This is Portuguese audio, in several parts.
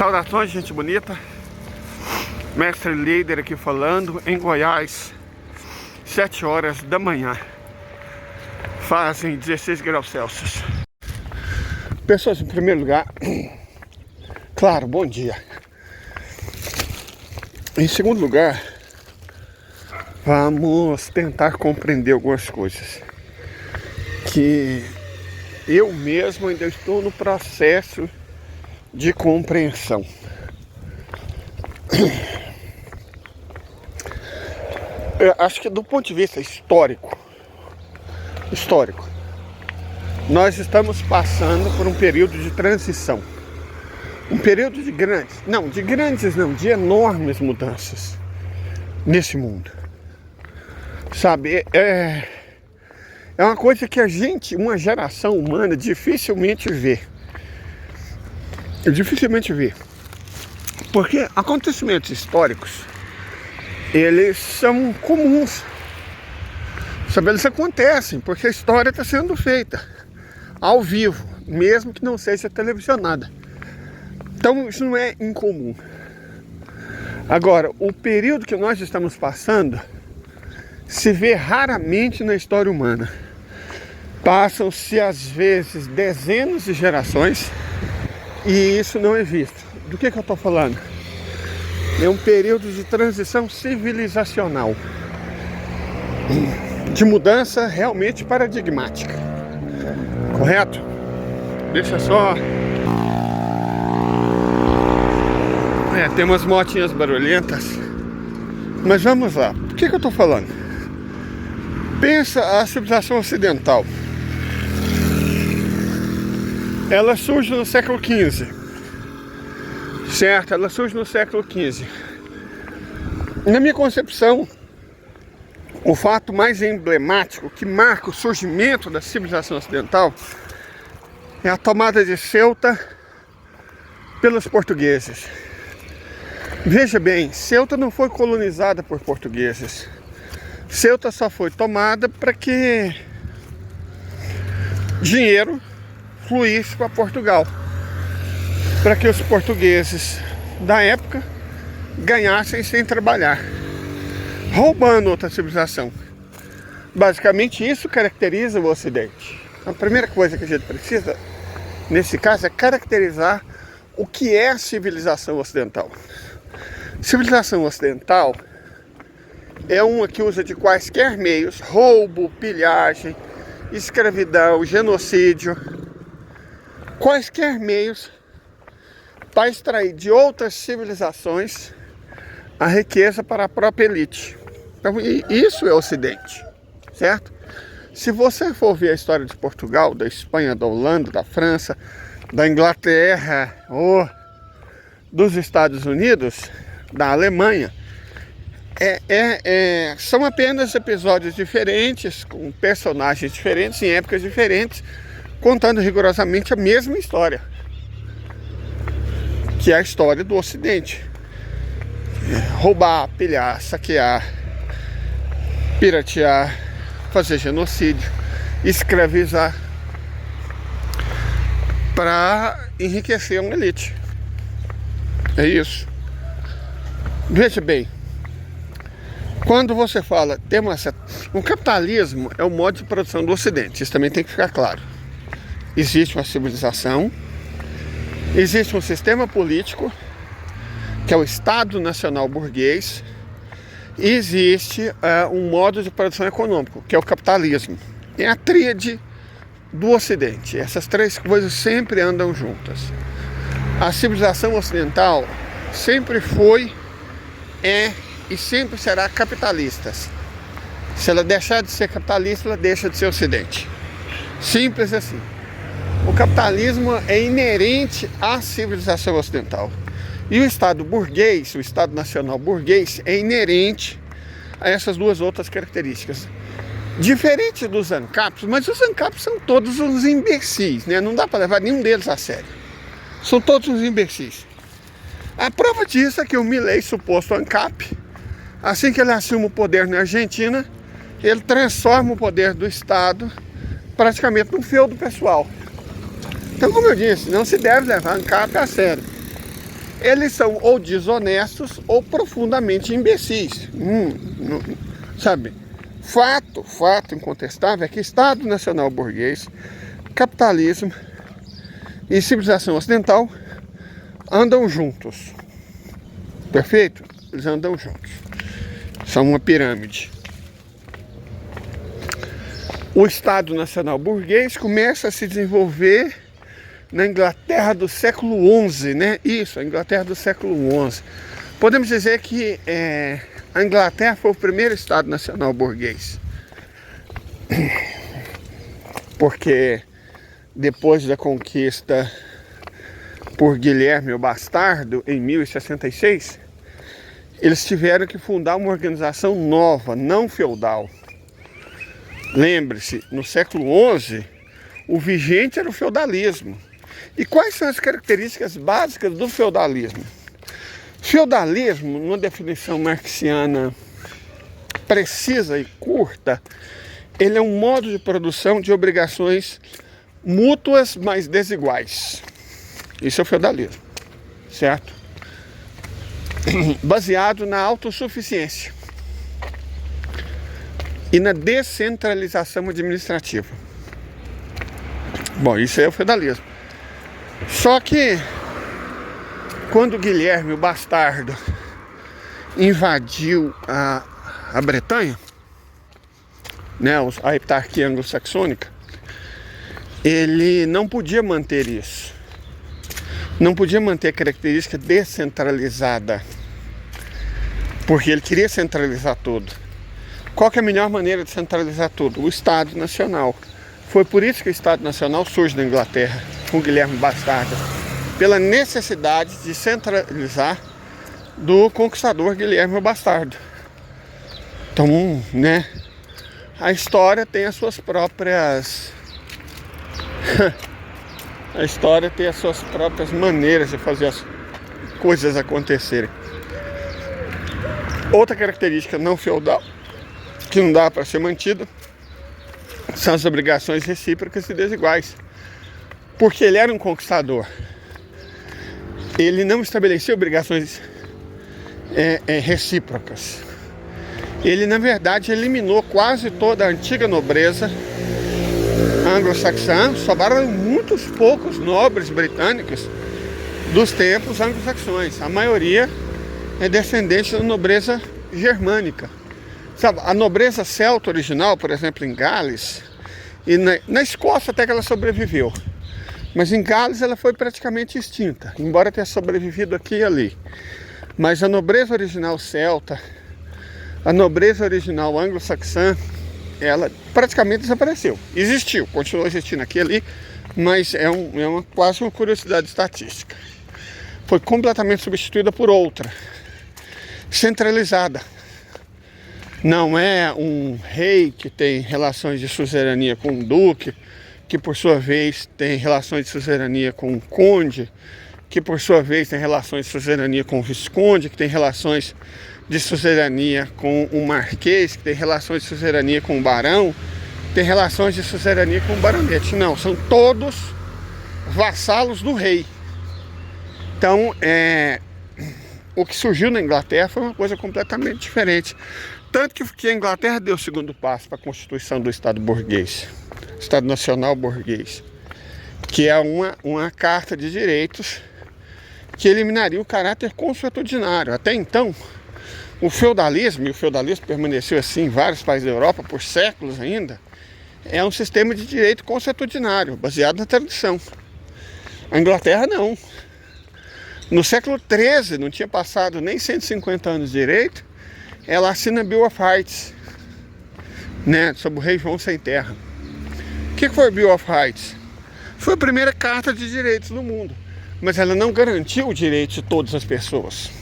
Saudações, gente bonita. Mestre Líder aqui falando em Goiás, 7 horas da manhã. Fazem 16 graus Celsius. Pessoas, em primeiro lugar, claro, bom dia. Em segundo lugar, vamos tentar compreender algumas coisas que eu mesmo ainda estou no processo de compreensão. Eu acho que do ponto de vista histórico, nós estamos passando por um período de transição. Um período de de enormes mudanças nesse mundo. Sabe, é uma coisa que uma geração humana dificilmente vê. Porque acontecimentos históricos, eles são comuns. Sabe, eles acontecem porque a história está sendo feita ao vivo, mesmo que não seja televisionada. Então isso não é incomum. Agora, o período que nós estamos passando se vê raramente na história humana. Passam-se às vezes dezenas de gerações e isso não é visto. Do que eu estou falando? É um período de transição civilizacional, de mudança realmente paradigmática. Correto? Deixa só. Tem umas motinhas barulhentas. Mas vamos lá. O que eu estou falando? Pensa a civilização ocidental. Ela surge no século XV. Certo? Ela surge no século XV. Na minha concepção, o fato mais emblemático que marca o surgimento da civilização ocidental é a tomada de Ceuta pelos portugueses. Veja bem, Ceuta não foi colonizada por portugueses. Ceuta só foi tomada para que dinheiro fluísse para Portugal, para que os portugueses da época ganhassem sem trabalhar, roubando outra civilização. Basicamente isso caracteriza o Ocidente. A primeira coisa que a gente precisa, nesse caso, é caracterizar o que é a civilização ocidental. Civilização ocidental é uma que usa de quaisquer meios, roubo, pilhagem, escravidão, genocídio, quaisquer meios para extrair de outras civilizações a riqueza para a própria elite. Então, isso é o Ocidente, certo? Se você for ver a história de Portugal, da Espanha, da Holanda, da França, da Inglaterra ou dos Estados Unidos, da Alemanha, são apenas episódios diferentes, com personagens diferentes, em épocas diferentes, contando rigorosamente a mesma história, que é a história do Ocidente. Roubar, pilhar, saquear, piratear, fazer genocídio, escravizar, para enriquecer uma elite. É isso. Veja bem, quando você fala, o capitalismo é o modo de produção do Ocidente, isso também tem que ficar claro. Existe uma civilização, existe um sistema político, que é o Estado Nacional Burguês, e existe um modo de produção econômico, que é o capitalismo. É a tríade do Ocidente. Essas três coisas sempre andam juntas. A civilização ocidental sempre foi, e sempre será capitalista. Se ela deixar de ser capitalista, ela deixa de ser Ocidente. Simples assim. O capitalismo é inerente à civilização ocidental. E o Estado burguês, o Estado Nacional Burguês, é inerente a essas duas outras características. Diferente dos ANCAPs, mas os ANCAPs são todos uns imbecis, né? Não dá para levar nenhum deles a sério. São todos uns imbecis. A prova disso é que o Milei, suposto ANCAP, assim que ele assume o poder na Argentina, ele transforma o poder do Estado praticamente num feudo pessoal. Então, como eu disse, não se deve levar ANCAP a sério. eles são ou desonestos ou profundamente imbecis. Sabe? Fato incontestável é que Estado Nacional Burguês, capitalismo e civilização ocidental andam juntos. Perfeito? Eles andam juntos. São uma pirâmide. O Estado Nacional Burguês começa a se desenvolver na Inglaterra do século XI, né? Isso, a Inglaterra do século XI. Podemos dizer que a Inglaterra foi o primeiro Estado Nacional Burguês. Porque depois da conquista por Guilherme o Bastardo, em 1066, eles tiveram que fundar uma organização nova, não feudal. Lembre-se, no século XI, o vigente era o feudalismo. E quais são as características básicas do feudalismo? Feudalismo, numa definição marxiana precisa e curta, ele é um modo de produção de obrigações mútuas, mas desiguais. Isso é o feudalismo, certo? Baseado na autossuficiência e na descentralização administrativa. Bom, isso é o feudalismo. Só que quando Guilherme o Bastardo invadiu a Bretanha, né, a heptarquia anglo-saxônica, ele não podia manter isso. Não podia manter a característica descentralizada, porque ele queria centralizar tudo. Qual que é a melhor maneira de centralizar tudo? O Estado Nacional. Foi por isso que o Estado Nacional surge na Inglaterra, com Guilherme Bastardo, pela necessidade de centralizar do conquistador Guilherme Bastardo. Então, né, a história tem as suas próprias a história tem as suas próprias maneiras de fazer as coisas acontecerem. Outra característica não feudal que não dá para ser mantida são as obrigações recíprocas e desiguais. Porque ele era um conquistador. Ele não estabeleceu obrigações recíprocas. Ele, na verdade, eliminou quase toda a antiga nobreza anglo-saxã. Sobraram muitos poucos nobres britânicos dos tempos anglo-saxões. A maioria é descendente da nobreza germânica. Sabe, a nobreza celta original, por exemplo, em Gales, e na Escócia até que ela sobreviveu. Mas em Gales ela foi praticamente extinta, embora tenha sobrevivido aqui e ali. Mas a nobreza original celta, a nobreza original anglo-saxã, ela praticamente desapareceu. Existiu, continuou existindo aqui e ali, mas é quase uma curiosidade estatística. Foi completamente substituída por outra, centralizada. Não é um rei que tem relações de suzerania com um duque, que por sua vez tem relações de suzerania com um conde, que por sua vez tem relações de suzerania com um visconde, que tem relações de suzerania com um marquês, que tem relações de suzerania com um barão, tem relações de suzerania com um baronete. Não, são todos vassalos do rei. Então, o que surgiu na Inglaterra foi uma coisa completamente diferente. Tanto que a Inglaterra deu o segundo passo para a constituição do Estado burguês, Estado Nacional Burguês, que é uma carta de direitos que eliminaria o caráter consuetudinário. Até então, o feudalismo, e o feudalismo permaneceu assim em vários países da Europa por séculos ainda, é um sistema de direito consuetudinário, baseado na tradição. A Inglaterra não. No século XIII, não tinha passado nem 150 anos de direito, ela assina Bill of Rights, né, sobre o rei João Sem Terra. O que foi Bill of Rights? Foi a primeira carta de direitos do mundo, mas ela não garantiu o direito de todas as pessoas.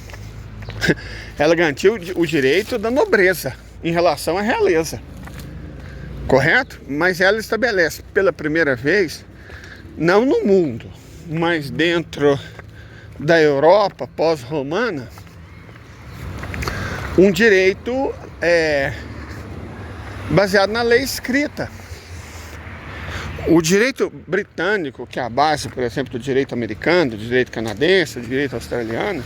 Ela garantiu o direito da nobreza em relação à realeza, correto? Mas ela estabelece pela primeira vez, não no mundo, mas dentro da Europa pós-romana, um direito baseado na lei escrita. O direito britânico, que é a base, por exemplo, do direito americano, do direito canadense, do direito australiano,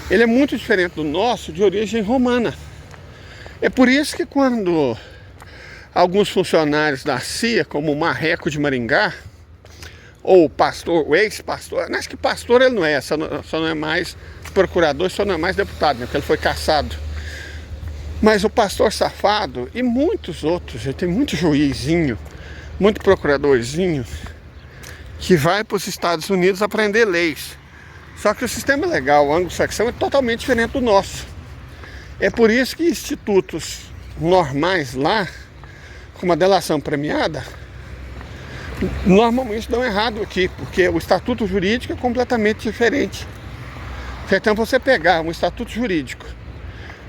ele é muito diferente do nosso, de origem romana. É por isso que quando alguns funcionários da CIA, como o Marreco de Maringá, ou o pastor, o ex-pastor, acho que pastor ele não é, só não é mais procurador, só não é mais deputado, né, porque ele foi cassado. Mas o pastor Safado e muitos outros, tem muito juizinho, muito procuradorzinho, que vai para os Estados Unidos aprender leis. Só que o sistema legal anglo-saxão é totalmente diferente do nosso. É por isso que institutos normais lá, com uma delação premiada, normalmente dão errado aqui, porque o estatuto jurídico é completamente diferente. Então você pegar um estatuto jurídico,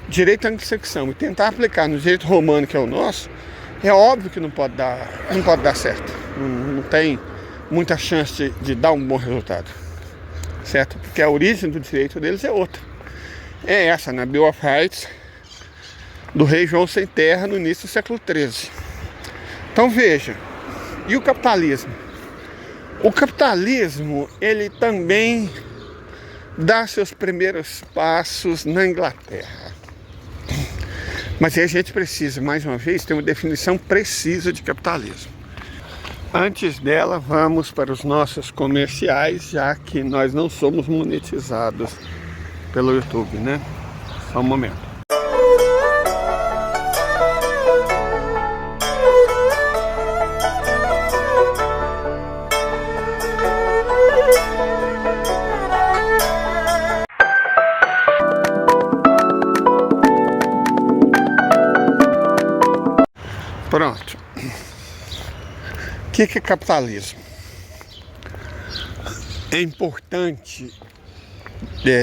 direito anglo-saxão, e tentar aplicar no direito romano, que é o nosso, é óbvio que não pode dar certo. Não tem muita chance de dar um bom resultado. Certo? Porque a origem do direito deles é outra. É essa, na Bill of Rights, do rei João Sem Terra, no início do século XIII. Então veja, e o capitalismo? O capitalismo, ele também dá seus primeiros passos na Inglaterra. Mas aí a gente precisa, mais uma vez, ter uma definição precisa de capitalismo. Antes dela, vamos para os nossos comerciais, já que nós não somos monetizados pelo YouTube, né? Só um momento. Pronto. O que é capitalismo? É importante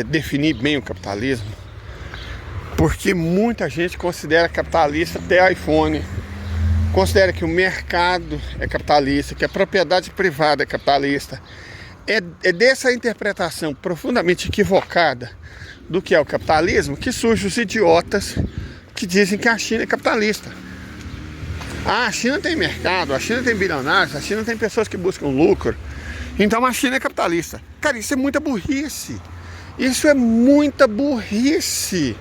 definir bem o capitalismo, porque muita gente considera capitalista até iPhone, considera que o mercado é capitalista, que a propriedade privada é capitalista. É dessa interpretação profundamente equivocada do que é o capitalismo que surgem os idiotas que dizem que a China é capitalista. Ah, a China tem mercado, a China tem bilionários, a China tem pessoas que buscam lucro, então a China é capitalista. Cara, isso é muita burrice. Isso é muita burrice.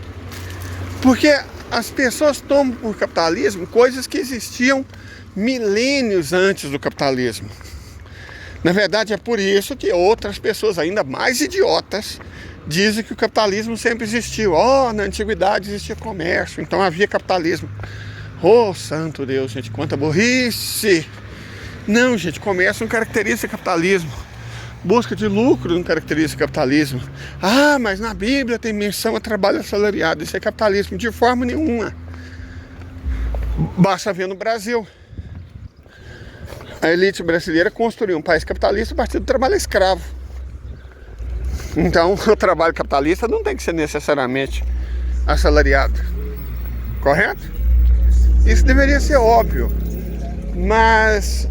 Porque as pessoas tomam por capitalismo coisas que existiam milênios antes do capitalismo. Na verdade, é por isso que outras pessoas ainda mais idiotas dizem que o capitalismo sempre existiu. Na antiguidade existia comércio, então havia capitalismo. Oh, santo Deus, gente, quanta burrice! Não, gente, comércio não caracteriza capitalismo. Busca de lucro não caracteriza capitalismo. Ah, mas na Bíblia tem menção a trabalho assalariado. Isso é capitalismo de forma nenhuma. Basta ver no Brasil. A elite brasileira construiu um país capitalista a partir do trabalho escravo. Então, o trabalho capitalista não tem que ser necessariamente assalariado. Correto? Isso deveria ser óbvio, mas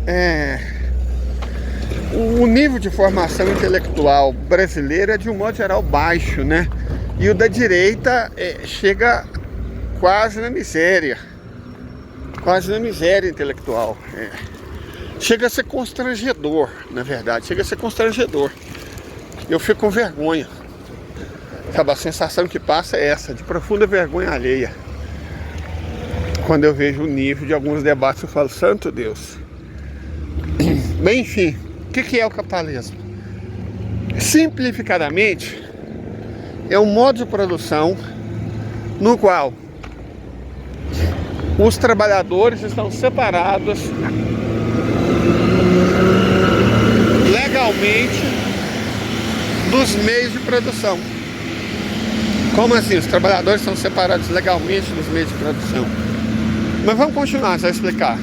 o nível de formação intelectual brasileiro é de um modo geral baixo, né? E o da direita chega quase na miséria intelectual. Chega a ser constrangedor, na verdade, chega a ser constrangedor. Eu fico com vergonha. Sabe, a sensação que passa é essa, de profunda vergonha alheia. Quando eu vejo o nível de alguns debates, eu falo, santo Deus. Bem, enfim, o que é o capitalismo? Simplificadamente, é um modo de produção no qual os trabalhadores estão separados legalmente dos meios de produção. Como assim? Os trabalhadores estão separados legalmente dos meios de produção. Mas vamos continuar, já explicar.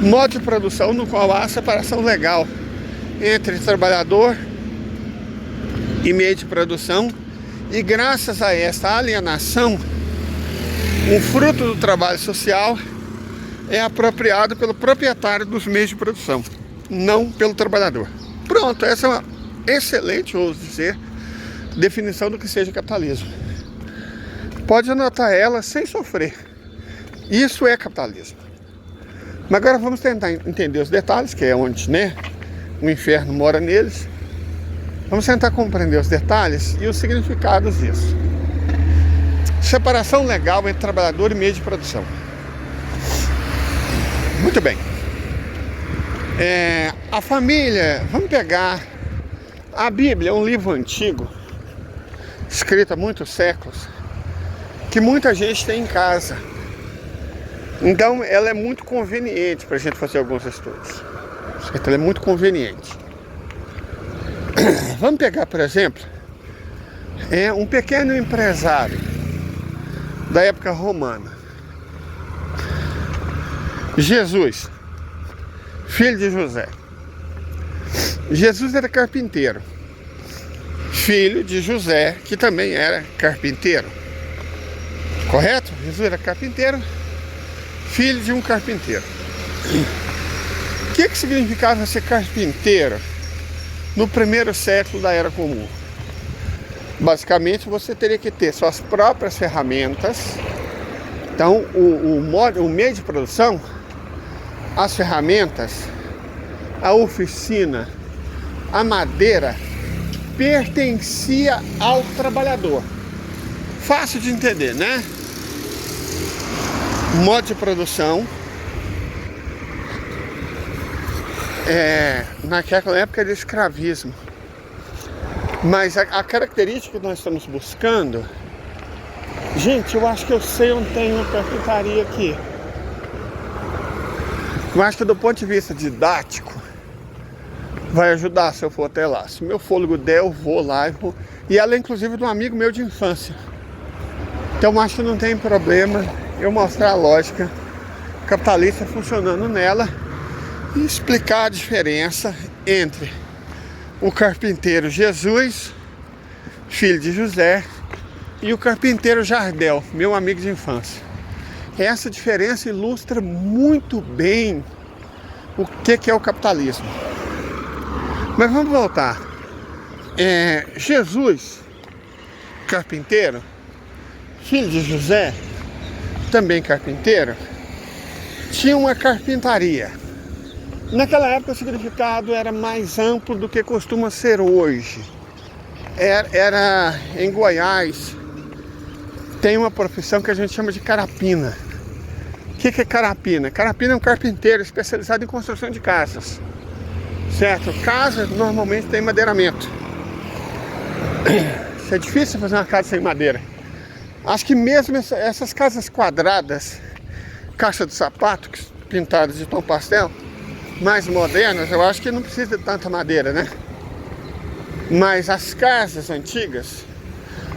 Modo de produção no qual há separação legal entre trabalhador e meio de produção, e graças a esta alienação, o fruto do trabalho social é apropriado pelo proprietário dos meios de produção, não pelo trabalhador. Pronto, essa é uma excelente, ouso dizer, definição do que seja capitalismo. Pode anotar ela sem sofrer. Isso é capitalismo. Mas agora vamos tentar entender os detalhes, que é onde, né, o inferno mora neles. Vamos tentar compreender os detalhes e os significados disso. Separação legal entre trabalhador e meio de produção. Muito bem. A família, vamos pegar a Bíblia, é um livro antigo, escrito há muitos séculos, que muita gente tem em casa. Então ela é muito conveniente para a gente fazer alguns estudos. Ela é muito conveniente. Vamos pegar, por exemplo, um pequeno empresário da época romana. Jesus, filho de José. Jesus era carpinteiro, filho de José, que também era carpinteiro. Correto? Jesus era carpinteiro, filho de um carpinteiro. O que significava ser carpinteiro no primeiro século da Era Comum? Basicamente, você teria que ter suas próprias ferramentas. Então, o meio de produção, as ferramentas, a oficina, a madeira, pertencia ao trabalhador. Fácil de entender, né? Modo de produção. Naquela época era escravismo. Mas a característica que nós estamos buscando... Gente, eu acho que eu sei onde tem uma carpintaria aqui. Eu acho que do ponto de vista didático vai ajudar se eu for até lá. Se meu fôlego der, eu vou lá. E ela é inclusive de um amigo meu de infância. Então eu acho que não tem problema eu mostrar a lógica capitalista funcionando nela e explicar a diferença entre o carpinteiro Jesus, filho de José, e o carpinteiro Jardel, meu amigo de infância. Essa diferença ilustra muito bem o que é o capitalismo. Mas vamos voltar. Jesus, carpinteiro, filho de José, também carpinteiro, tinha uma carpintaria. Naquela época o significado era mais amplo do que costuma ser hoje. Era em Goiás, tem uma profissão que a gente chama de carapina. O que é carapina? Carapina é um carpinteiro especializado em construção de casas. Certo? Casa normalmente tem madeiramento. Isso é difícil fazer uma casa sem madeira. Acho que mesmo essas casas quadradas, caixa de sapato, pintadas de tom pastel, mais modernas, eu acho que não precisa de tanta madeira, né? Mas as casas antigas,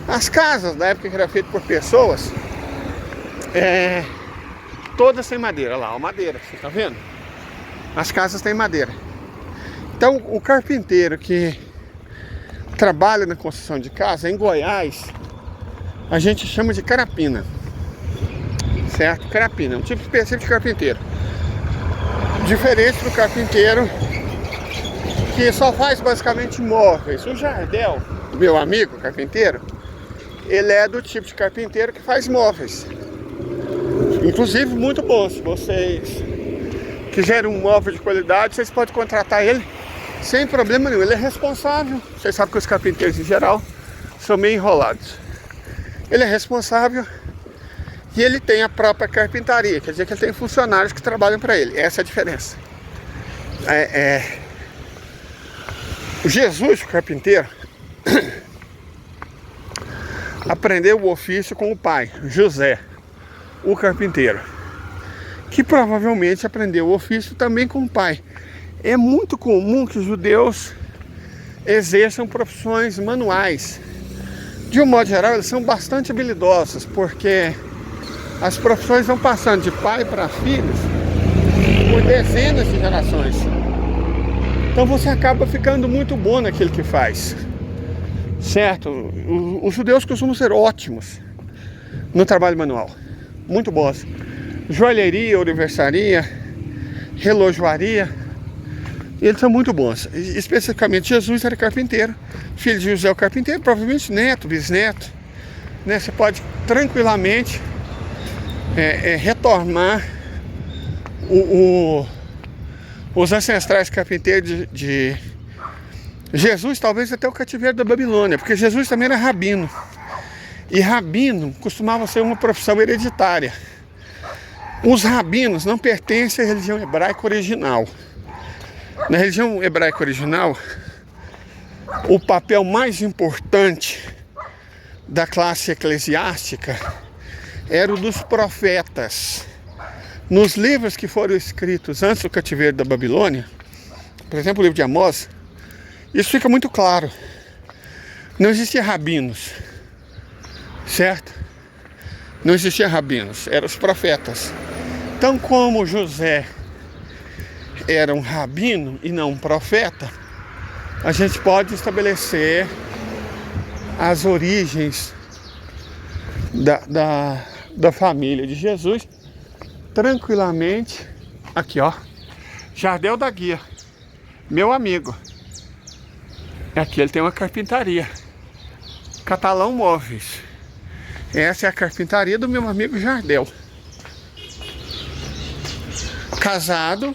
as casas da época que era feita por pessoas, todas têm madeira. Olha lá, a madeira, você tá vendo? As casas têm madeira. Então o carpinteiro que trabalha na construção de casa, em Goiás, a gente chama de carapina. Certo? Carapina, é um tipo específico de carpinteiro. Diferente do carpinteiro que só faz basicamente móveis. O Jardel, meu amigo carpinteiro, ele é do tipo de carpinteiro que faz móveis. Inclusive muito bom. Se vocês quiserem um móvel de qualidade, vocês podem contratar ele sem problema nenhum. Ele é responsável. Vocês sabem que os carpinteiros em geral são meio enrolados. Ele é responsável e ele tem a própria carpintaria. Quer dizer que ele tem funcionários que trabalham para ele. Essa é a diferença. O Jesus, o carpinteiro, aprendeu o ofício com o pai, José, o carpinteiro, que provavelmente aprendeu o ofício também com o pai. É muito comum que os judeus exerçam profissões manuais. De um modo geral, eles são bastante habilidosos, porque as profissões vão passando de pai para filhos por dezenas de gerações. Então você acaba ficando muito bom naquilo que faz. Certo? Os judeus costumam ser ótimos no trabalho manual. Muito bons. Joalheria, orivesaria, relojoaria. Eles são muito bons. Especificamente Jesus era carpinteiro. Filho de José o carpinteiro, provavelmente neto, bisneto. Né? Você pode tranquilamente retornar o, os ancestrais carpinteiros de Jesus, talvez até o cativeiro da Babilônia, porque Jesus também era rabino. E rabino costumava ser uma profissão hereditária. Os rabinos não pertencem à religião hebraica original. Na religião hebraica original, o papel mais importante da classe eclesiástica era o dos profetas. Nos livros que foram escritos antes do cativeiro da Babilônia, por exemplo, o livro de Amós, isso fica muito claro. Não existia rabinos, certo? Não existia rabinos, eram os profetas. Então, como José era um rabino e não um profeta, a gente pode estabelecer as origens da família de Jesus tranquilamente. Aqui, ó, Jardel da Guia, meu amigo. Aqui ele tem uma carpintaria, Catalão Móveis. Essa é a carpintaria do meu amigo Jardel. Casado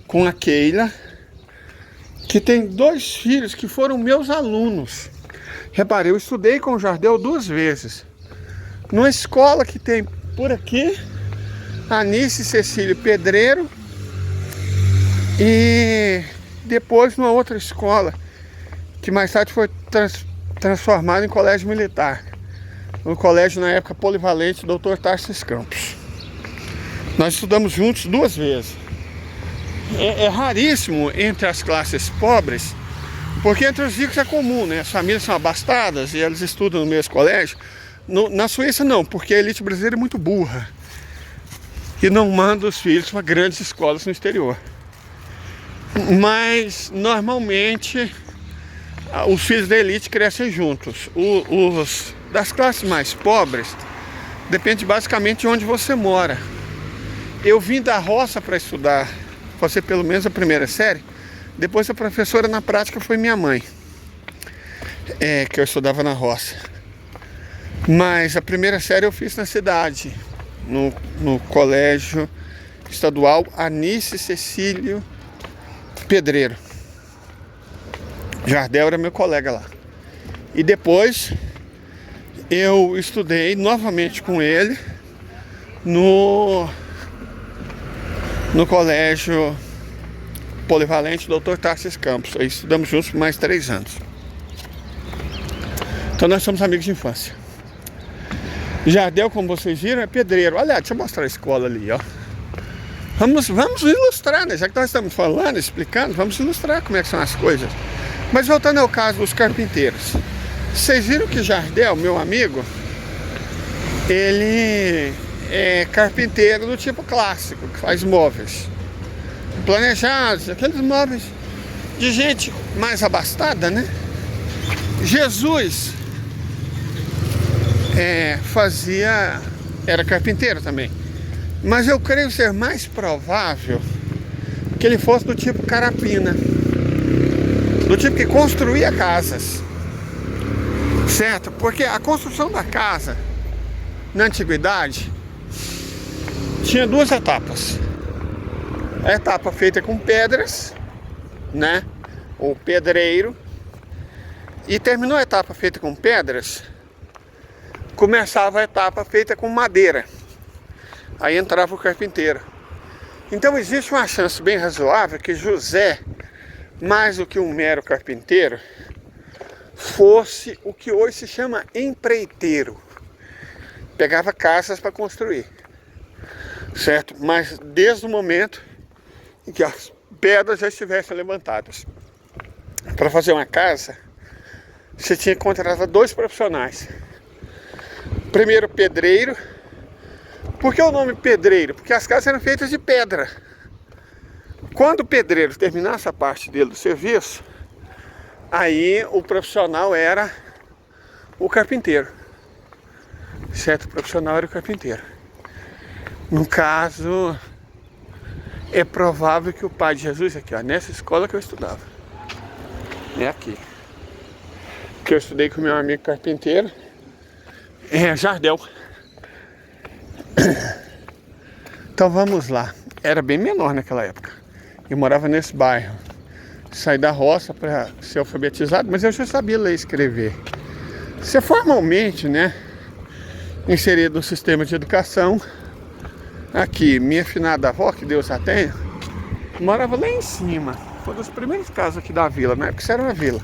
com a Keila, que tem 2 filhos que foram meus alunos. Reparei, eu estudei com o Jardel 2 vezes. Numa escola que tem por aqui, Anice Cecílio Pedreiro, e depois numa outra escola, que mais tarde foi transformada em colégio militar. No colégio, na época, polivalente, Dr. Tarsis Campos. Nós estudamos juntos 2 vezes. É raríssimo entre as classes pobres, porque entre os ricos é comum, né? As famílias são abastadas e elas estudam no mesmo colégio. Na Suíça não, porque a elite brasileira é muito burra e não manda os filhos para grandes escolas no exterior. Mas, normalmente, os filhos da elite crescem juntos. Os das classes mais pobres, depende basicamente de onde você mora. Eu vim da roça para estudar, fazer pelo menos a primeira série. Depois a professora na prática foi minha mãe, que eu estudava na roça. Mas a primeira série eu fiz na cidade, no colégio estadual Anice Cecílio Pedreiro. Jardel era meu colega lá. E depois eu estudei novamente com ele no colégio polivalente Dr. Tarsis Campos. Aí estudamos juntos por mais 3 anos. Então nós somos amigos de infância. Jardel, como vocês viram, é pedreiro. Olha, deixa eu mostrar a escola ali, ó. Vamos ilustrar, né? Já que nós estamos falando, explicando, vamos ilustrar como é que são as coisas. Mas voltando ao caso dos carpinteiros. Vocês viram que Jardel, meu amigo, ele é carpinteiro do tipo clássico, que faz móveis planejados, aqueles móveis de gente mais abastada, né? Jesus era carpinteiro também, mas eu creio ser mais provável que ele fosse do tipo carapina, do tipo que construía casas, certo? Porque a construção da casa na antiguidade tinha 2 etapas. A etapa feita com pedras, né? O pedreiro. E terminou a etapa feita com pedras, começava a etapa feita com madeira. Aí entrava o carpinteiro. Então existe uma chance bem razoável que José, mais do que um mero carpinteiro, fosse o que hoje se chama empreiteiro. Pegava casas para construir, certo? Mas desde o momento em que as pedras já estivessem levantadas. Para fazer uma casa, você tinha que contratar 2 profissionais. Primeiro, pedreiro. Por que o nome pedreiro? Porque as casas eram feitas de pedra. Quando o pedreiro terminasse a parte dele do serviço, aí o profissional era o carpinteiro. Certo? O profissional era o carpinteiro. No caso, é provável que o pai de Jesus, aqui, ó, nessa escola que eu estudava, é aqui, que eu estudei com meu amigo carpinteiro, Jardel. Então vamos lá. era bem menor naquela época. Eu morava nesse bairro. Saí da roça para ser alfabetizado, mas eu já sabia ler e escrever. Ser formalmente, né, inserido no sistema de educação. Aqui, minha finada avó, que Deus a tenha, morava lá em cima. Foi um dos primeiros casos aqui da vila. Na época isso era uma vila.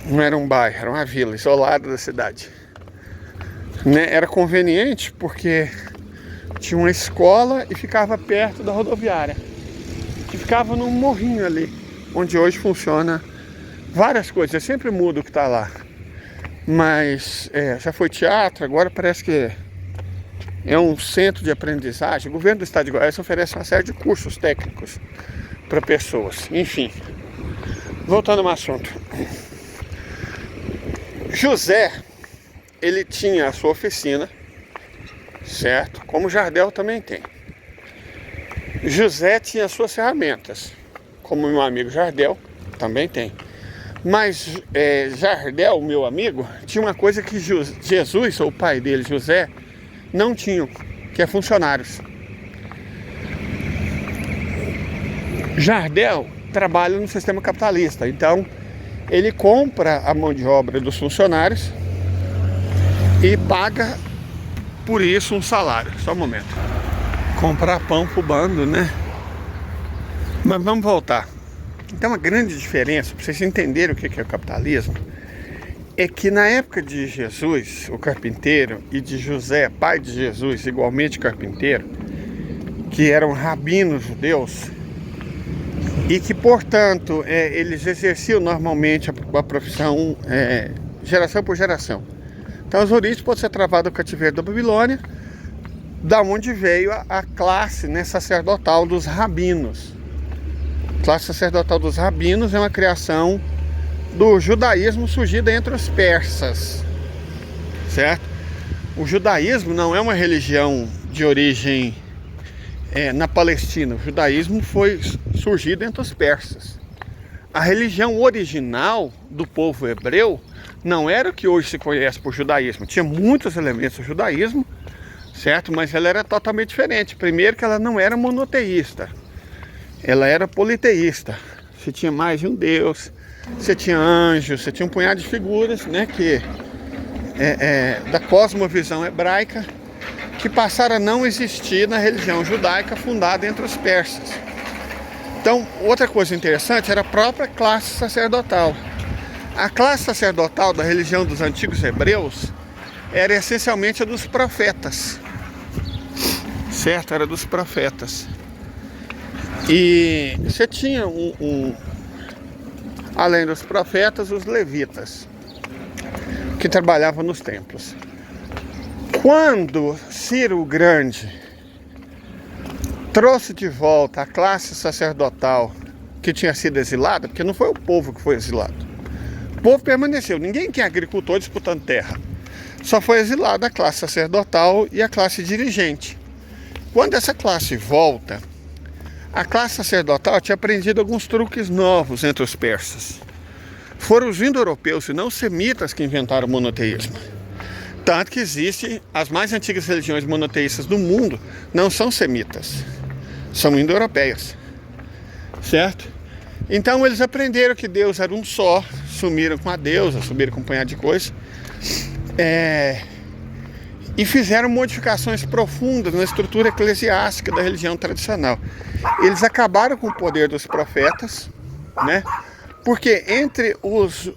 Não era um bairro, era uma vila isolada da cidade. Né? Era conveniente porque tinha uma escola e ficava perto da rodoviária. Que ficava num morrinho ali, onde hoje funciona várias coisas. Eu sempre mudo o que está lá. Mas já foi teatro, agora parece que é um centro de aprendizagem. O governo do estado de Goiás oferece uma série de cursos técnicos para pessoas. Enfim, voltando ao assunto. José, ele tinha a sua oficina, certo? Como o Jardel também tem. José tinha as suas ferramentas, como meu amigo Jardel também tem. Mas Jardel, meu amigo, tinha uma coisa que Jesus, ou o pai dele, José, não tinham, que é funcionários. Jardel trabalha no sistema capitalista, então ele compra a mão de obra dos funcionários e paga por isso um salário. Só um momento. Comprar pão pro bando, né? Mas vamos voltar. Então, uma grande diferença, para vocês entenderem o que é o capitalismo, é que na época de Jesus, o carpinteiro, e de José, pai de Jesus, igualmente carpinteiro, que eram rabinos judeus, e que, portanto, eles exerciam normalmente a profissão geração por geração. Então, as origens podem ser travadas do cativeiro da Babilônia, da onde veio a classe, né, sacerdotal dos rabinos. A classe sacerdotal dos rabinos é uma criação do judaísmo surgido entre os persas, certo? O judaísmo não é uma religião de origem na Palestina. O judaísmo foi surgido entre os persas. A religião original do povo hebreu não era o que hoje se conhece por judaísmo. Tinha muitos elementos do judaísmo, certo? Mas ela era totalmente diferente. Primeiro que ela não era monoteísta, ela era politeísta. Você tinha mais de um Deus, você tinha anjos, você tinha um punhado de figuras, né, que da cosmovisão hebraica, que passaram a não existir na religião judaica fundada entre os persas. Então, outra coisa interessante era a própria classe sacerdotal. A classe sacerdotal da religião dos antigos hebreus era essencialmente a dos profetas, certo? Era dos profetas. E você tinha além dos profetas, os levitas, que trabalhavam nos templos. Quando Ciro o Grande trouxe de volta a classe sacerdotal que tinha sido exilada, porque não foi o povo que foi exilado, o povo permaneceu, ninguém que é agricultor disputando terra, só foi exilada a classe sacerdotal e a classe dirigente. Quando essa classe volta, a classe sacerdotal tinha aprendido alguns truques novos entre os persas. Foram os indo-europeus e não os semitas que inventaram o monoteísmo. Tanto que existem as mais antigas religiões monoteístas do mundo, não são semitas, são indo-europeias, certo? Então eles aprenderam que Deus era um só, sumiram com a deusa, sumiram com um punhado de coisa, e fizeram modificações profundas na estrutura eclesiástica da religião tradicional. Eles acabaram com o poder dos profetas, né? Porque entre os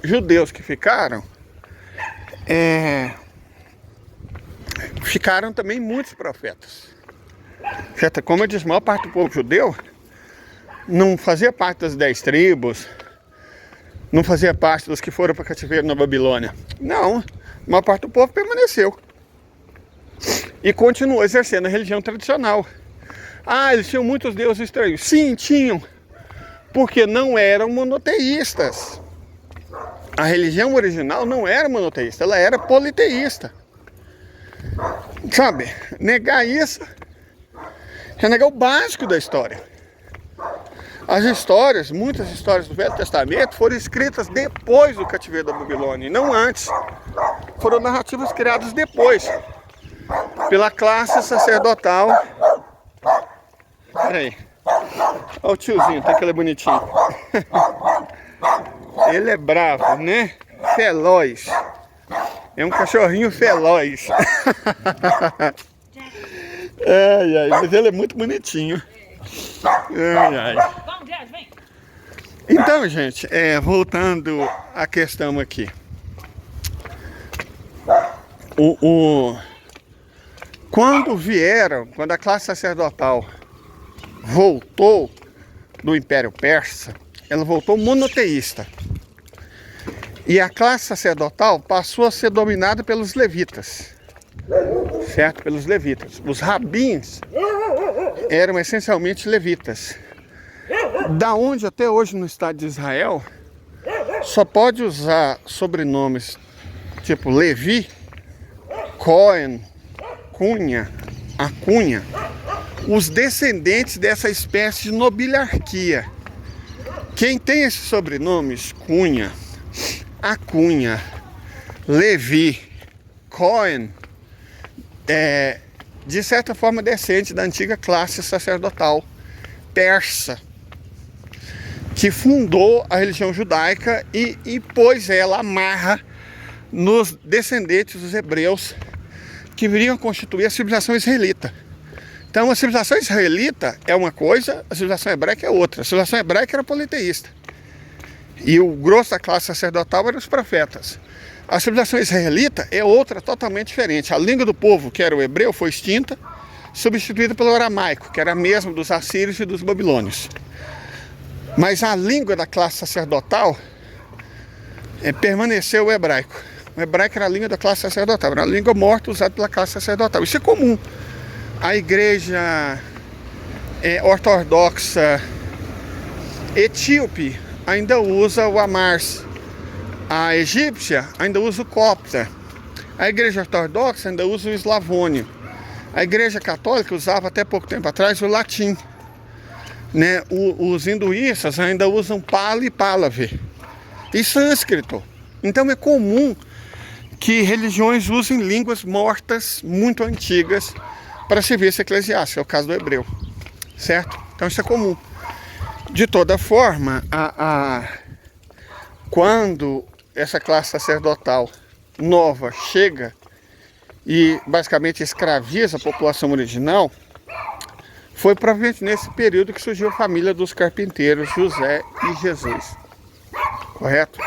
judeus que ficaram também muitos profetas, certo? Como eu disse, a maior parte do povo judeu não fazia parte das 10 tribos, não fazia parte dos que foram para cativeiro na Babilônia. Não, a maior parte do povo permaneceu e continuou exercendo a religião tradicional. Ah, eles tinham muitos deuses estranhos. Sim, tinham, porque não eram monoteístas. A religião original não era monoteísta, ela era politeísta. Sabe, negar isso é negar o básico da história. As histórias, muitas histórias do Velho Testamento foram escritas depois do cativeiro da Babilônia, e não antes. Foram narrativas criadas depois, pela classe sacerdotal Pera aí. Olha o tiozinho, tá que ele é bonitinho. Ele é bravo, né? Feroz. É um cachorrinho feroz. Ai, ai, mas ele é muito bonitinho. Ai, ai. Então, gente, voltando à questão aqui. Quando a classe sacerdotal voltou do Império Persa, ela voltou monoteísta. E a classe sacerdotal passou a ser dominada pelos levitas. Certo? Pelos levitas. Os rabins eram essencialmente levitas. Da onde até hoje no Estado de Israel só pode usar sobrenomes tipo Levi, Cohen, Cunha, Acunha, os descendentes dessa espécie de nobiliarquia. Quem tem esses sobrenomes, Cunha, Acunha, Levi, Cohen, de certa forma descende da antiga classe sacerdotal persa, que fundou a religião judaica e pôs ela amarra nos descendentes dos hebreus que viriam constituir a civilização israelita. Então a civilização israelita é uma coisa, a civilização hebraica é outra. A civilização hebraica era politeísta. E o grosso da classe sacerdotal eram os profetas. A civilização israelita é outra, totalmente diferente. A língua do povo, que era o hebreu, foi extinta, substituída pelo aramaico, que era a mesma dos assírios e dos babilônios. Mas a língua da classe sacerdotal permaneceu o hebraico. O hebraico era a língua da classe sacerdotal, era a língua morta usada pela classe sacerdotal. Isso é comum. A igreja ortodoxa etíope ainda usa o amars. A egípcia ainda usa o copta. A igreja ortodoxa ainda usa o eslavônio. A igreja católica usava até pouco tempo atrás o latim. Né? Os hinduístas ainda usam Pali e Palavi. E sânscrito. Então é comum que religiões usem línguas mortas muito antigas para serviço eclesiástico. É o caso do hebreu. Certo? Então isso é comum. De toda forma, quando essa classe sacerdotal nova chega e basicamente escraviza a população original, foi provavelmente nesse período que surgiu a família dos carpinteiros José e Jesus. Correto?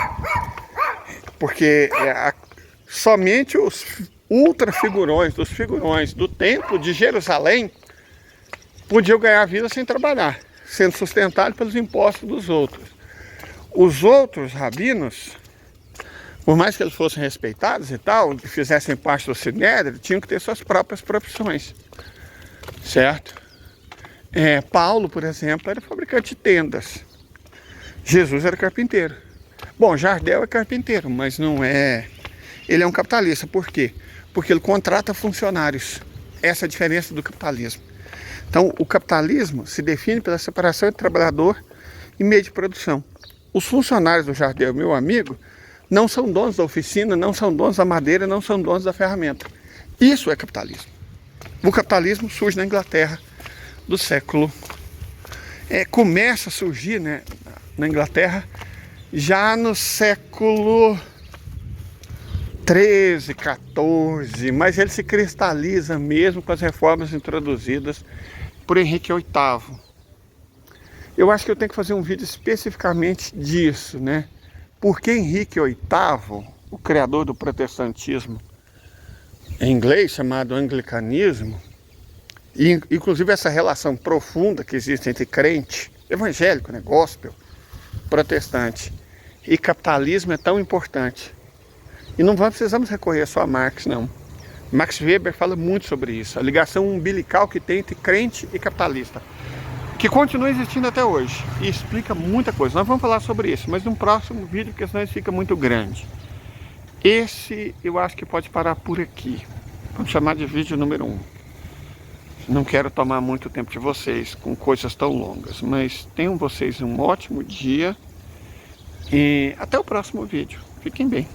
Porque somente os ultrafigurões, dos figurões do templo de Jerusalém podiam ganhar vida sem trabalhar, sendo sustentados pelos impostos dos outros. Os outros rabinos, por mais que eles fossem respeitados e tal, que fizessem parte do Sinédrio, tinham que ter suas próprias profissões, certo? Paulo, por exemplo, era fabricante de tendas. Jesus era carpinteiro. Bom, Jardel é carpinteiro, mas não é... Ele é um capitalista. Por quê? Porque ele contrata funcionários. Essa é a diferença do capitalismo. Então, o capitalismo se define pela separação entre trabalhador e meio de produção. Os funcionários do Jardel, meu amigo, não são donos da oficina, não são donos da madeira, não são donos da ferramenta. Isso é capitalismo. O capitalismo surge na Inglaterra do século... começa a surgir, né, na Inglaterra já no século 13, 14, mas ele se cristaliza mesmo com as reformas introduzidas por Henrique VIII. Eu acho que eu tenho que fazer um vídeo especificamente disso, né? Porque Henrique VIII, o criador do protestantismo em inglês, chamado anglicanismo, e inclusive essa relação profunda que existe entre crente, evangélico, né, gospel, protestante e capitalismo é tão importante. E não precisamos recorrer só a Marx, não. Max Weber fala muito sobre isso, a ligação umbilical que tem entre crente e capitalista, que continua existindo até hoje, e explica muita coisa. Nós vamos falar sobre isso, mas num próximo vídeo, porque senão isso fica muito grande. Esse eu acho que pode parar por aqui. Vamos chamar de vídeo número 1. Não quero tomar muito tempo de vocês com coisas tão longas, mas tenham vocês um ótimo dia e até o próximo vídeo. Fiquem bem.